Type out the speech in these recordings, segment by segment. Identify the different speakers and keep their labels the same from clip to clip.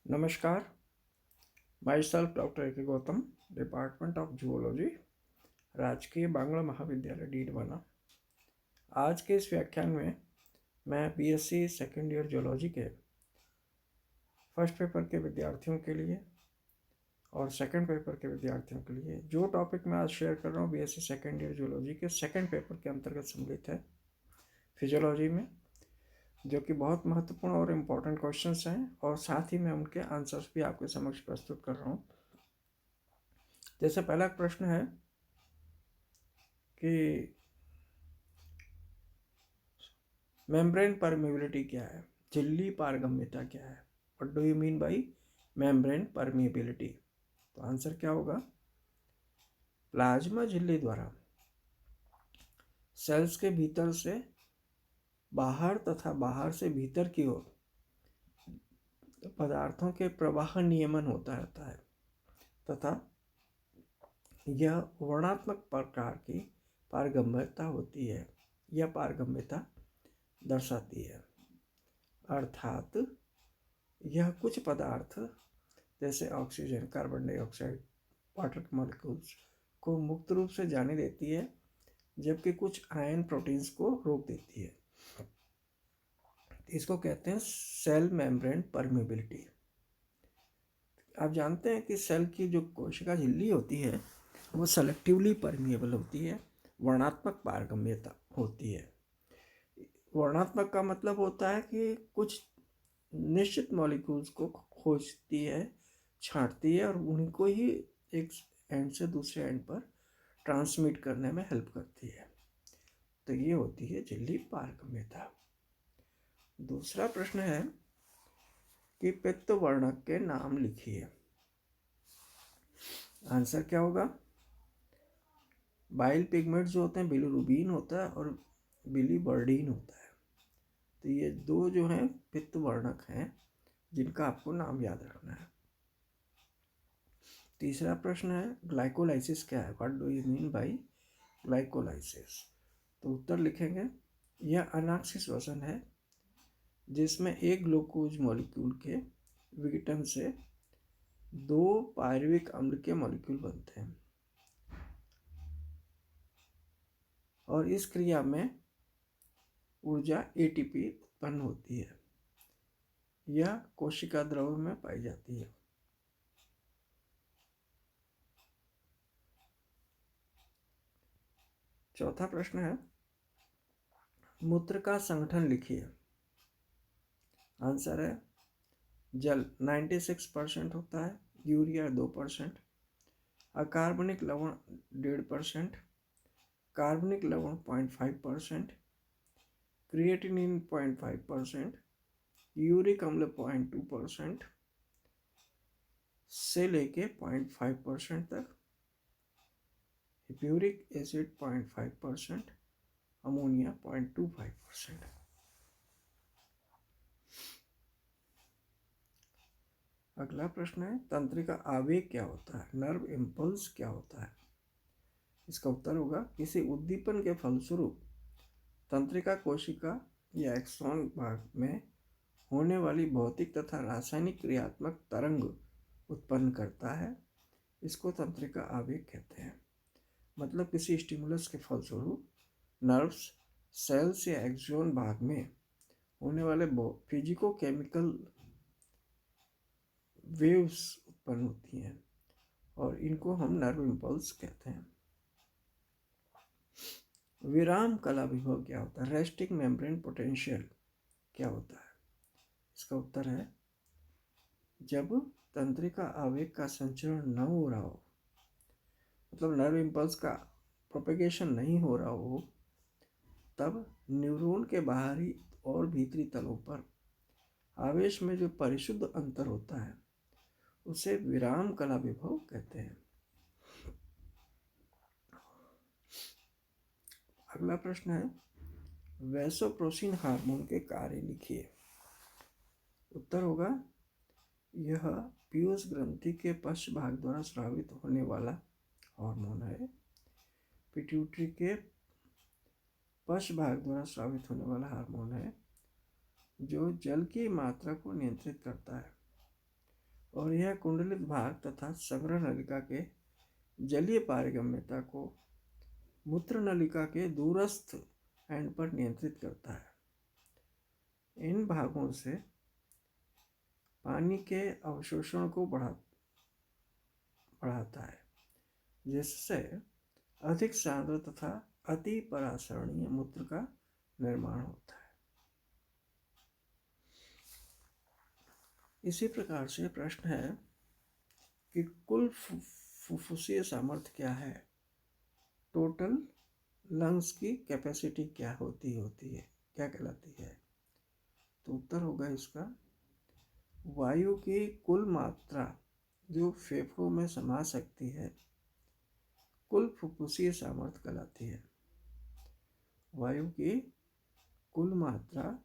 Speaker 1: नमस्कार। My self doctor A के Gautam, department of zoology, राजकीय बांग्ला महाविद्यालय डीडवाना। आज के इस व्याख्यान में मैं बीएससी सेकेंड ईयर जूलॉजी के फर्स्ट पेपर के विद्यार्थियों के लिए और सेकंड पेपर के विद्यार्थियों के लिए जो टॉपिक मैं आज शेयर कर रहा हूँ बीएससी सेकेंड ईयर जूलॉजी के सेकंड पेपर के अंतर्गत सम्मिलित है, फिजियोलॉजी में, जो कि बहुत महत्वपूर्ण और इम्पोर्टेंट क्वेश्चंस हैं और साथ ही मैं उनके आंसर्स भी आपके समक्ष प्रस्तुत कर रहा हूँ। जैसे पहला प्रश्न है कि मेम्ब्रेन परमेबिलिटी क्या है, झिल्ली पारगम्यता क्या है। What do you mean by membrane permeability? तो आंसर क्या होगा? प्लाज्मा झिल्ली द्वारा सेल्स के भीतर से बाहर तथा बाहर से भीतर की ओर पदार्थों के प्रवाह नियमन होता रहता है तथा यह वर्णात्मक प्रकार की पारगम्यता होती है या पारगम्यता दर्शाती है। अर्थात यह कुछ पदार्थ जैसे oxygen, carbon dioxide, water molecules को मुक्त रूप से जाने देती है, जबकि कुछ आयन प्रोटीन्स को रोक देती है। इसको कहते हैं सेल मेम्ब्रेन परमेबिलिटी। आप जानते हैं कि सेल की जो कोशिका झिल्ली होती है वो सेलेक्टिवली परमिएबल होती है, वर्णात्मक पारगम्यता होती है। वर्णात्मक का मतलब होता है कि कुछ निश्चित मॉलिक्यूल्स को खोजती है, छांटती है और उन्हीं को ही एक एंड से दूसरे एंड पर ट्रांसमिट करने में हेल्प करती है। तो ये होती है झिल्ली पारगम्यता। दूसरा प्रश्न है कि पित्त वर्णक के नाम लिखिए। आंसर क्या होगा? बाइल पिगमेंट जो होते हैं, बिलीरुबिन होता है और बिलीवर्डिन होता है। तो ये दो जो हैं पित्त वर्णक हैं जिनका आपको नाम याद रखना है। तीसरा प्रश्न है ग्लाइकोलाइसिस क्या है? What do you mean by glycolysis? तो उत्तर लिखेंगे, यह अनाक्सिक श्वसन है जिसमें एक ग्लूकोज मॉलिक्यूल के विघटन से दो पायरुविक अम्ल के मॉलिक्यूल बनते हैं और इस क्रिया में ऊर्जा एटीपी उत्पन्न होती है। यह कोशिका द्रव्य में पाई जाती है। चौथा प्रश्न है मूत्र का संगठन लिखिए। आंसर है जल 96% होता है, यूरिया 2%, अकार्बनिक लवण 1.5%, कार्बनिक लवण 0.5%, क्रिएटिनिन 0.5%, यूरिक अम्ल 0.2% से लेके 0.5% तक, हिप्यूरिक एसिड 0.5%, अमोनिया 0.25%। अगला प्रश्न है तंत्रिका आवेग क्या होता है, नर्व इम्पल्स क्या होता है? इसका उत्तर होगा किसी उद्दीपन के फलस्वरूप तंत्रिका कोशिका या एक्सॉन भाग में होने वाली भौतिक तथा रासायनिक क्रियात्मक तरंग उत्पन्न करता है। इसको तंत्रिका आवेग कहते हैं। मतलब किसी स्टिमुलस के फलस्वरूप नर्व्स, सेल्स या एक्सॉन भाग में होने वाले फिजिको केमिकल वेव्स उत्पन्न होती हैं और इनको हम नर्व इम्पल्स कहते हैं। विराम कला विभव क्या होता है, रेस्टिंग मेम्ब्रेन पोटेंशियल क्या होता है? इसका उत्तर है जब तंत्रिका आवेग का संचरण न हो रहा हो, मतलब नर्व इम्पल्स का प्रोपेगेशन नहीं हो रहा हो, तब न्यूरॉन के बाहरी और भीतरी तलों पर आवेश में जो परिशुद्ध अंतर होता है उसे विराम कला विभव कहते हैं। अगला प्रश्न है वैसोप्रेसिन हार्मोन के कार्य लिखिए। उत्तर होगा यह पीयूष ग्रंथि के पश्च भाग द्वारा स्रावित होने वाला हार्मोन है। पिट्यूटरी के पश्च भाग द्वारा स्रावित होने वाला हार्मोन है जो जल की मात्रा को नियंत्रित करता है और यह कुंडलित भाग तथा संग्रह नलिका के जलीय पारगम्यता को मूत्र नलिका के दूरस्थ एंड पर नियंत्रित करता है। इन भागों से पानी के अवशोषण को बढ़ाता है, जिससे अधिक सांद्र तथा अति परासरणीय मूत्र का निर्माण होता है। इसी प्रकार से प्रश्न है कि कुल फुफ्फुसीय सामर्थ्य क्या है, टोटल लंग्स की कैपेसिटी क्या होती है, क्या कहलाती है। तो उत्तर होगा इसका, वायु की कुल मात्रा जो फेफड़ों में समा सकती है कुल फुफ्फुसीय सामर्थ्य कहलाती है। वायु की कुल मात्रा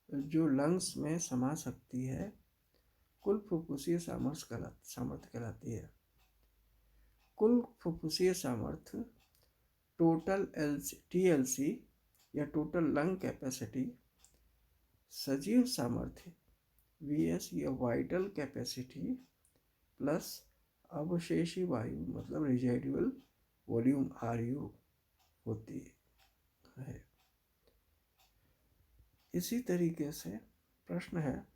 Speaker 1: जो लंग्स में समा सकती है कुल फुफ्फुसीय सामर्थ्य कहलाती है। कुल फुफ्फुसीय सामर्थ्य टोटल TLC या टोटल लंग कैपेसिटी, सजीव सामर्थ्य VS या वाइटल कैपेसिटी प्लस अवशेषी वायु मतलब रिजाइडुअल वॉल्यूम RU होती है। इसी तरीके से प्रश्न है,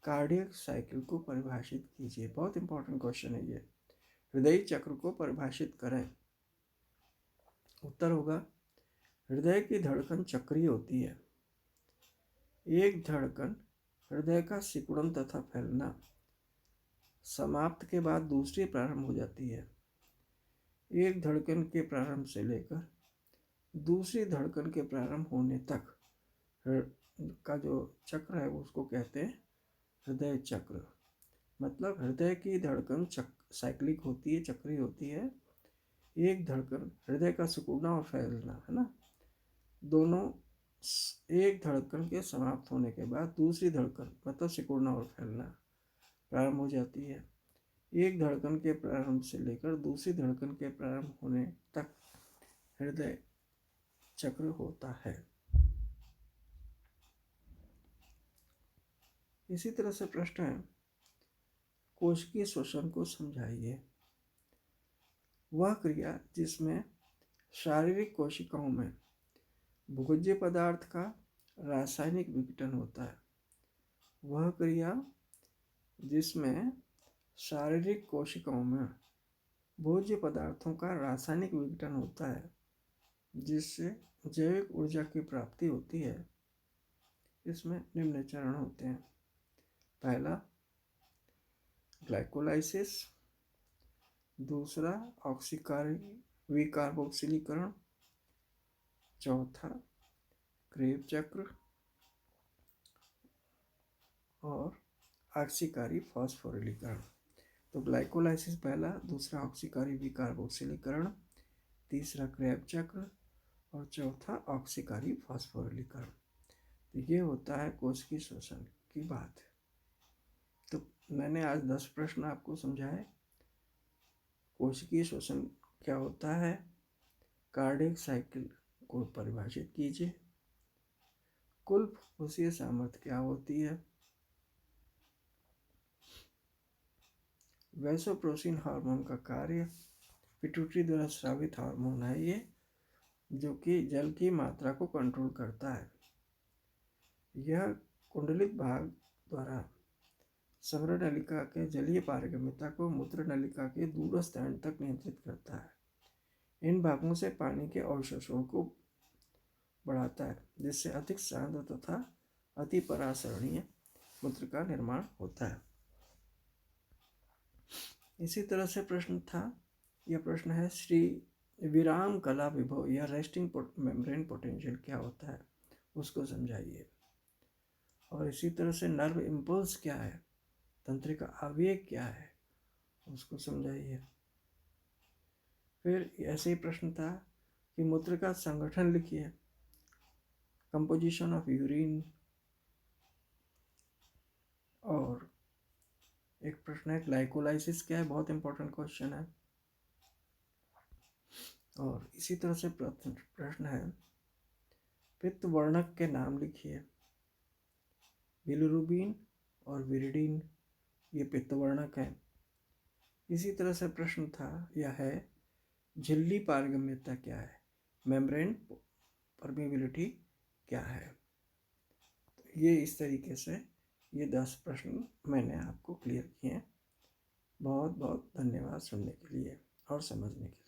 Speaker 1: कार्डियक साइकिल को परिभाषित कीजिए। बहुत इंपॉर्टेंट क्वेश्चन है ये। हृदय चक्र को परिभाषित करें। उत्तर होगा, हृदय की धड़कन चक्रीय होती है। एक धड़कन हृदय का सिकुड़न तथा फैलना समाप्त के बाद दूसरी प्रारंभ हो जाती है। एक धड़कन के प्रारंभ से लेकर दूसरी धड़कन के प्रारंभ होने तक का जो चक्र है उसको कहते हैं हृदय चक्र। मतलब हृदय की धड़कन साइक्लिक होती है, चक्रीय होती है। एक धड़कन हृदय का सिकुड़ना और फैलना है ना, दोनों एक धड़कन के समाप्त होने के बाद दूसरी धड़कन मतलब सिकुड़ना और फैलना प्रारंभ हो जाती है। एक धड़कन के प्रारंभ से लेकर दूसरी धड़कन के प्रारंभ होने तक हृदय चक्र होता है। इसी तरह से प्रश्न है, कोशिकीय श्वसन को समझाइए। वह क्रिया जिसमें शारीरिक कोशिकाओं में भोज्य पदार्थ का रासायनिक विघटन होता है। वह क्रिया जिसमें शारीरिक कोशिकाओं में भोज्य पदार्थों का रासायनिक विघटन होता है, जिससे जैविक ऊर्जा की प्राप्ति होती है। इसमें निम्न चरण होते हैं। पहला ग्लाइकोलाइसिस, दूसरा विकार्बोक्सिलीकरण, चौथा क्रेब चक्र और ऑक्सीकारी फॉस्फोरिलीकरण। तो ग्लाइकोलाइसिस पहला, दूसरा ऑक्सीकारी विकार्बोक्सिलीकरण, तीसरा क्रेब चक्र और चौथा ऑक्सीकारी फॉस्फोरिलीकरण। तो ये होता है कोशिकीय श्वसन की बात। तो मैंने आज 10 प्रश्न आपको समझाए। कोशिकीय श्वसन क्या होता है, कार्डियक साइकिल को परिभाषित कीजिए, कुल फुफ्फुसीय सामर्थ्य क्या होती है, वैसोप्रेसिन हार्मोन का कार्य, पिट्यूटरी द्वारा स्रावित हार्मोन है ये, जो कि जल की मात्रा को कंट्रोल करता है। यह कुंडलित भाग द्वारा संग्रह नलिका के जलीय पारगम्यता को मूत्र नलिका के दूरस्थ एंड तक नियंत्रित करता है। इन भागों से पानी के अवशोषण को बढ़ाता है, जिससे अधिक सांद्र तथा अति परासरणीय मूत्र का निर्माण होता है। इसी तरह से प्रश्न था, यह प्रश्न है, श्री विराम कला विभव या रेस्टिंग मेम्ब्रेन पोटेंशियल क्या होता है, उसको समझाइए। और इसी तरह से नर्व इम्पल्स क्या है, तंत्रिका आवेग क्या है, उसको समझाइए। फिर ऐसे ही प्रश्न था कि मूत्र का संगठन लिखिए, कंपोजिशन ऑफ यूरिन। और एक प्रश्न है ग्लाइकोलाइसिस क्या है, बहुत इंपॉर्टेंट क्वेश्चन है। और इसी तरह से प्रश्न है, पित्त वर्णक के नाम लिखिए, बिलिरुबिन और विरिडिन, ये पित्तवर्णक है। इसी तरह से प्रश्न था यह है, झिल्ली पारगम्यता क्या है, मेम्ब्रेन परमेबिलिटी क्या है। तो ये इस तरीके से ये 10 प्रश्न मैंने आपको क्लियर किए हैं। बहुत बहुत धन्यवाद सुनने के लिए और समझने के लिए।